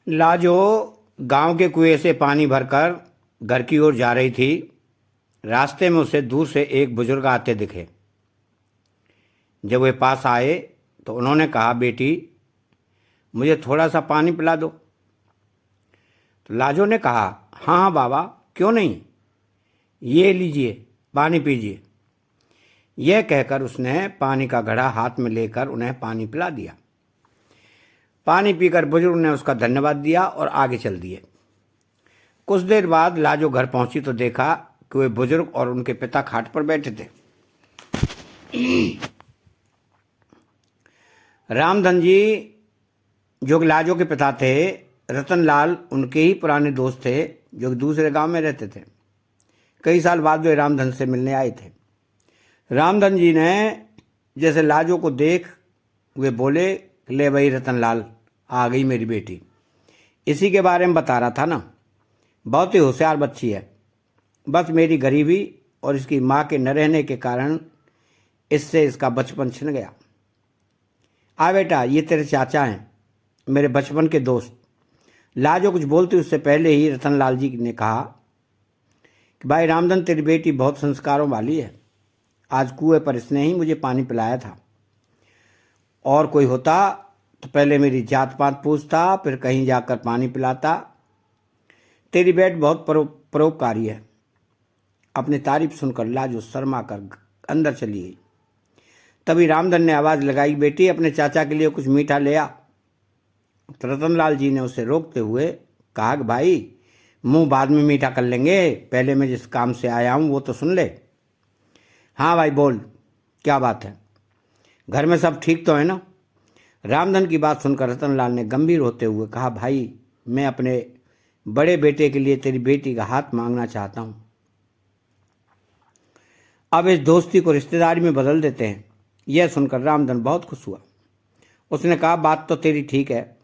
लाजो गांव के कुएं से पानी भरकर घर की ओर जा रही थी। रास्ते में उसे दूर से एक बुजुर्ग आते दिखे। जब वे पास आए तो उन्होंने कहा, बेटी मुझे थोड़ा सा पानी पिला दो। तो लाजो ने कहा, हाँ हाँ बाबा, क्यों नहीं, ये लीजिए पानी पीजिए। यह कहकर उसने पानी का घड़ा हाथ में लेकर उन्हें पानी पिला दिया। पानी पीकर बुजुर्ग ने उसका धन्यवाद दिया और आगे चल दिए। कुछ देर बाद लाजो घर पहुंची तो देखा कि वे बुजुर्ग और उनके पिता खाट पर बैठे थे। रामधन जी जो लाजो के पिता थे, रतनलाल उनके ही पुराने दोस्त थे जो दूसरे गांव में रहते थे। कई साल बाद वे रामधन से मिलने आए थे। रामधन जी ने जैसे लाजो को देख वे बोले, ले भाई रतनलाल, आ गई मेरी बेटी। इसी के बारे में बता रहा था ना, बहुत ही होशियार बच्ची है। बस मेरी गरीबी और इसकी माँ के न रहने के कारण इससे इसका बचपन छिन गया। आ बेटा, ये तेरे चाचा हैं, मेरे बचपन के दोस्त। लाजो कुछ बोलती उससे पहले ही रतनलाल जी ने कहा कि भाई रामधन, तेरी बेटी बहुत संस्कारों वाली है। आज कुएं पर इसने ही मुझे पानी पिलाया था। और कोई होता तो पहले मेरी जात पात पूछता, फिर कहीं जाकर पानी पिलाता। तेरी बेट बहुत परोपकारी है। अपनी तारीफ सुनकर लाजो शर्मा कर अंदर चली गई। तभी रामधन ने आवाज़ लगाई, बेटी अपने चाचा के लिए कुछ मीठा ले आ। तो रतनलाल जी ने उसे रोकते हुए कहा कि भाई, मुंह बाद में मीठा कर लेंगे, पहले मैं जिस काम से आया हूँ वो तो सुन ले। हाँ भाई बोल, क्या बात है, घर में सब ठीक तो है ना? रामधन की बात सुनकर रतनलाल ने गंभीर होते हुए कहा, भाई मैं अपने बड़े बेटे के लिए तेरी बेटी का हाथ मांगना चाहता हूँ। अब इस दोस्ती को रिश्तेदारी में बदल देते हैं। यह सुनकर रामधन बहुत खुश हुआ। उसने कहा, बात तो तेरी ठीक है,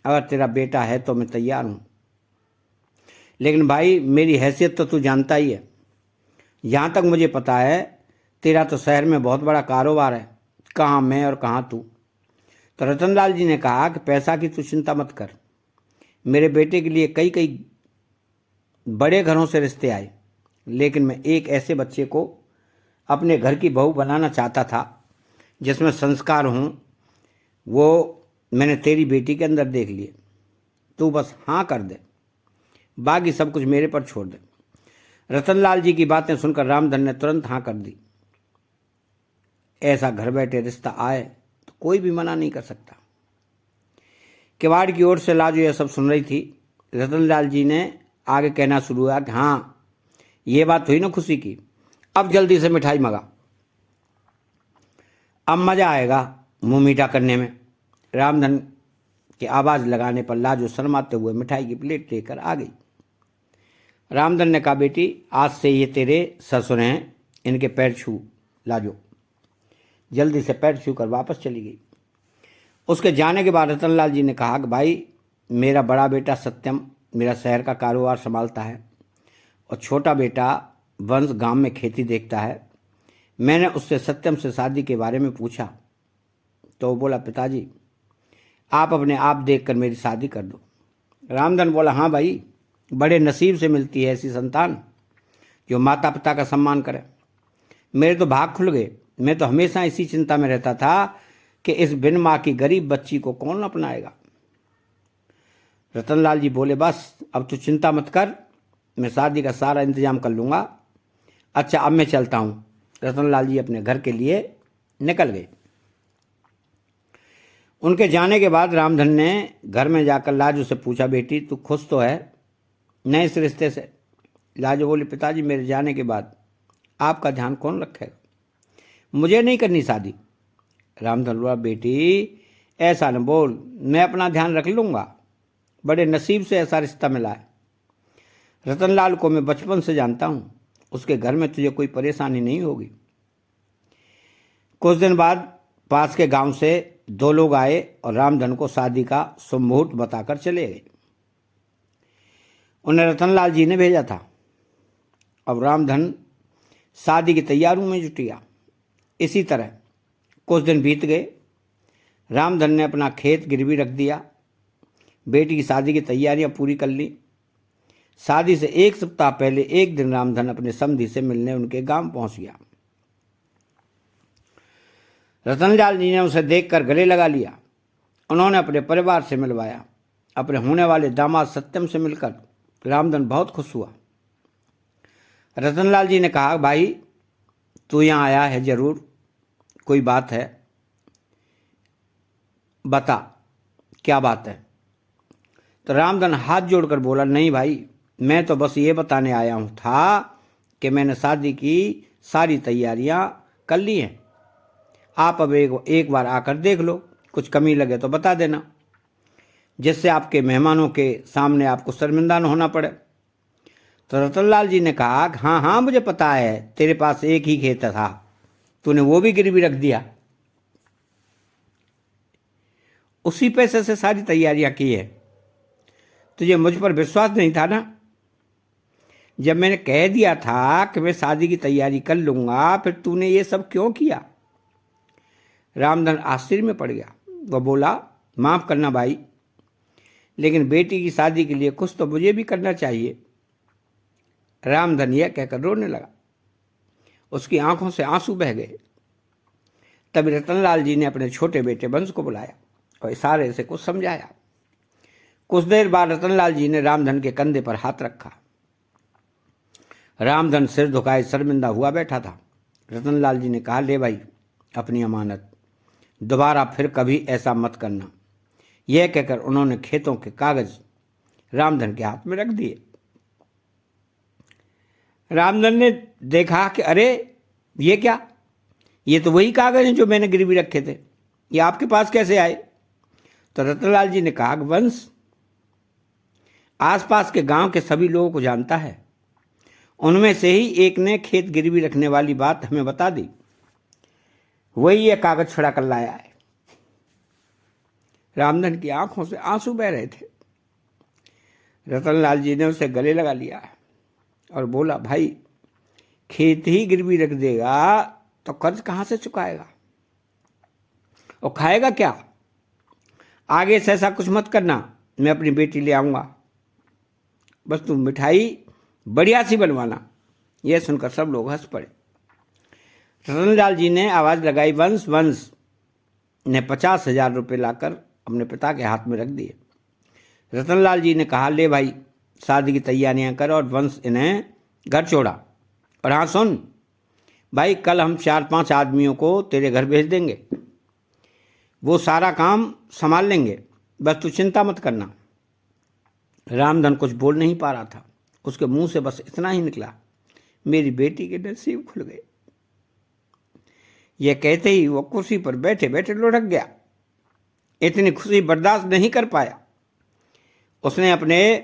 अगर तेरा बेटा है तो मैं तैयार हूँ। लेकिन भाई मेरी हैसियत तो तू जानता ही है। यहाँ तक मुझे पता है तेरा तो शहर में बहुत बड़ा कारोबार है, कहाँ मैं और कहाँ तू। तो रतनलाल जी ने कहा कि पैसा की तू चिंता मत कर। मेरे बेटे के लिए कई कई बड़े घरों से रिश्ते आए, लेकिन मैं एक ऐसे बच्चे को अपने घर की बहू बनाना चाहता था जिसमें संस्कार हों। वो मैंने तेरी बेटी के अंदर देख लिए। तू बस हाँ कर दे, बाकी सब कुछ मेरे पर छोड़ दे। रतनलाल जी की बातें सुनकर रामधन ने तुरंत हाँ कर दी। ऐसा घर बैठे रिश्ता आए तो कोई भी मना नहीं कर सकता। किवाड़ की ओर से लाजो यह सब सुन रही थी। रतनलाल जी ने आगे कहना शुरू हुआ कि हाँ, ये बात हुई ना खुशी की, अब जल्दी से मिठाई मंगा, अब मज़ा आएगा मुंह मीठा करने में। रामधन की आवाज़ लगाने पर लाजो शर्माते हुए मिठाई की प्लेट लेकर आ गई। रामधन ने कहा, बेटी आज से ये तेरे ससुर हैं, इनके पैर छू। लाजो जल्दी से पैर छू कर वापस चली गई। उसके जाने के बाद रतनलाल जी ने कहा कि भाई मेरा बड़ा बेटा सत्यम मेरा शहर का कारोबार संभालता है और छोटा बेटा वंश गांव में खेती देखता है। मैंने उससे सत्यम से शादी के बारे में पूछा तो वो बोला, पिताजी आप अपने आप देखकर मेरी शादी कर दो। रामधन बोला, हाँ भाई, बड़े नसीब से मिलती है ऐसी संतान जो माता पिता का सम्मान करे। मेरे तो भाग खुल गए। मैं तो हमेशा इसी चिंता में रहता था कि इस बिन माँ की गरीब बच्ची को कौन अपनाएगा। रतनलाल जी बोले, बस अब तू चिंता मत कर, मैं शादी का सारा इंतजाम कर लूँगा। अच्छा अब मैं चलता हूँ। रतनलाल जी अपने घर के लिए निकल गए। उनके जाने के बाद रामधन ने घर में जाकर लाजो से पूछा, बेटी तू खुश तो है नए इस रिश्ते से? लाजो बोली, पिताजी मेरे जाने के बाद आपका ध्यान कौन रखेगा, मुझे नहीं करनी शादी। रामधन बोला, बेटी ऐसा न बोल, मैं अपना ध्यान रख लूँगा, बड़े नसीब से ऐसा रिश्ता मिला है। रतनलाल को मैं बचपन से जानता हूँ, उसके घर में तुझे कोई परेशानी नहीं होगी। कुछ दिन बाद पास के गांव से दो लोग आए और रामधन को शादी का शुभ मुहूर्त बताकर चले गए। उन्हें रतनलाल जी ने भेजा था। अब रामधन शादी की तैयारियों में जुट गया। इसी तरह कुछ दिन बीत गए। रामधन ने अपना खेत गिरवी रख दिया। बेटी की शादी की तैयारियां पूरी कर ली। शादी से एक सप्ताह पहले एक दिन रामधन अपने समधी से मिलने उनके गांव पहुंच गया। रतनलाल जी ने उसे देखकर गले लगा लिया। उन्होंने अपने परिवार से मिलवाया। अपने होने वाले दामाद सत्यम से मिलकर रामधन बहुत खुश हुआ। रतनलाल जी ने कहा, भाई तू यहाँ आया है जरूर, कोई बात है, बता क्या बात है। तो रामधन हाथ जोड़कर बोला, नहीं भाई, मैं तो बस ये बताने आया हूँ था कि मैंने शादी की सारी तैयारियां कर ली हैं। आप अब एक बार आकर देख लो, कुछ कमी लगे तो बता देना, जिससे आपके मेहमानों के सामने आपको शर्मिंदा न होना पड़े। तो रतनलाल जी ने कहा, हाँ हाँ मुझे पता है, तेरे पास एक ही खेत था, तूने वो भी गिरवी रख दिया, उसी पैसे से सारी तैयारियां की है। तुझे मुझ पर विश्वास नहीं था ना? जब मैंने कह दिया था कि मैं शादी की तैयारी कर लूंगा, फिर तूने ये सब क्यों किया? रामधन आश्चर्य में पड़ गया। वह बोला, माफ करना भाई, लेकिन बेटी की शादी के लिए कुछ तो मुझे भी करना चाहिए। रामधन यह कहकर रोने लगा। उसकी आंखों से आंसू बह गए। तब रतनलाल जी ने अपने छोटे बेटे वंश को बुलाया और इशारे से कुछ समझाया। कुछ देर बाद रतनलाल जी ने रामधन के कंधे पर हाथ रखा। रामधन सिर झुकाए शर्मिंदा हुआ बैठा था। रतनलाल जी ने कहा, ले भाई अपनी अमानत, दोबारा फिर कभी ऐसा मत करना। यह कहकर उन्होंने खेतों के कागज रामधन के हाथ में रख दिए। रामधन ने देखा कि अरे ये क्या, ये तो वही कागज हैं जो मैंने गिरवी रखे थे, ये आपके पास कैसे आए? तो रतनलाल जी ने कहा, वंश आसपास के गांव के सभी लोगों को जानता है, उनमें से ही एक ने खेत गिरवी रखने वाली बात हमें बता दी, वही ये कागज छुड़ा कर लाया है। रामधन की आंखों से आंसू बह रहे थे। रतनलाल जी ने उसे गले लगा लिया और बोला, भाई खेत ही गिरवी रख देगा तो कर्ज कहां से चुकाएगा और खाएगा क्या? आगे से ऐसा कुछ मत करना, मैं अपनी बेटी ले आऊंगा, बस तुम मिठाई बढ़िया सी बनवाना। यह सुनकर सब लोग हंस पड़े। रतनलाल जी ने आवाज लगाई, वंश। वंश ने 50,000 रुपये लाकर अपने पिता के हाथ में रख दिए। रतनलाल जी ने कहा, ले भाई शादी की तैयारियां कर, और वंश इन्हें घर छोड़ा। और हाँ सुन भाई, कल हम 4-5 आदमियों को तेरे घर भेज देंगे, वो सारा काम संभाल लेंगे, बस तू चिंता मत करना। रामधन कुछ बोल नहीं पा रहा था। उसके मुंह से बस इतना ही निकला, मेरी बेटी के नसीब खुल गए। यह कहते ही वो कुर्सी पर बैठे बैठे लुढ़क गया। इतनी खुशी बर्दाश्त नहीं कर पाया, उसने अपने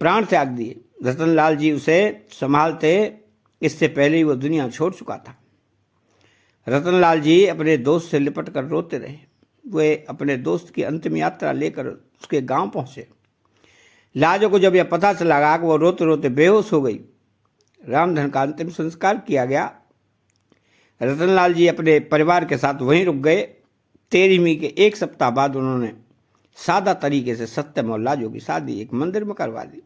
प्राण त्याग दिए। रतनलाल जी उसे संभालते, इससे पहले ही वो दुनिया छोड़ चुका था। रतनलाल जी अपने दोस्त से लिपट कर रोते रहे। वे अपने दोस्त की अंतिम यात्रा लेकर उसके गांव पहुंचे। लाजो को जब यह पता चला कि वो रोते रोते बेहोश हो गई, रामधन का अंतिम संस्कार किया गया। रतनलाल जी अपने परिवार के साथ वहीं रुक गए। 13वीं के एक सप्ताह बाद उन्होंने सादा तरीके से सत्यम और लाजो की शादी एक मंदिर में करवा दी।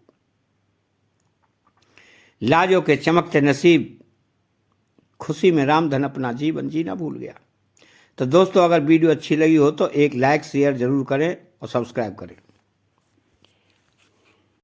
लाजो के चमकते नसीब खुशी में रामधन अपना जीवन जीना भूल गया। तो दोस्तों, अगर वीडियो अच्छी लगी हो तो एक लाइक शेयर जरूर करें और सब्सक्राइब करें।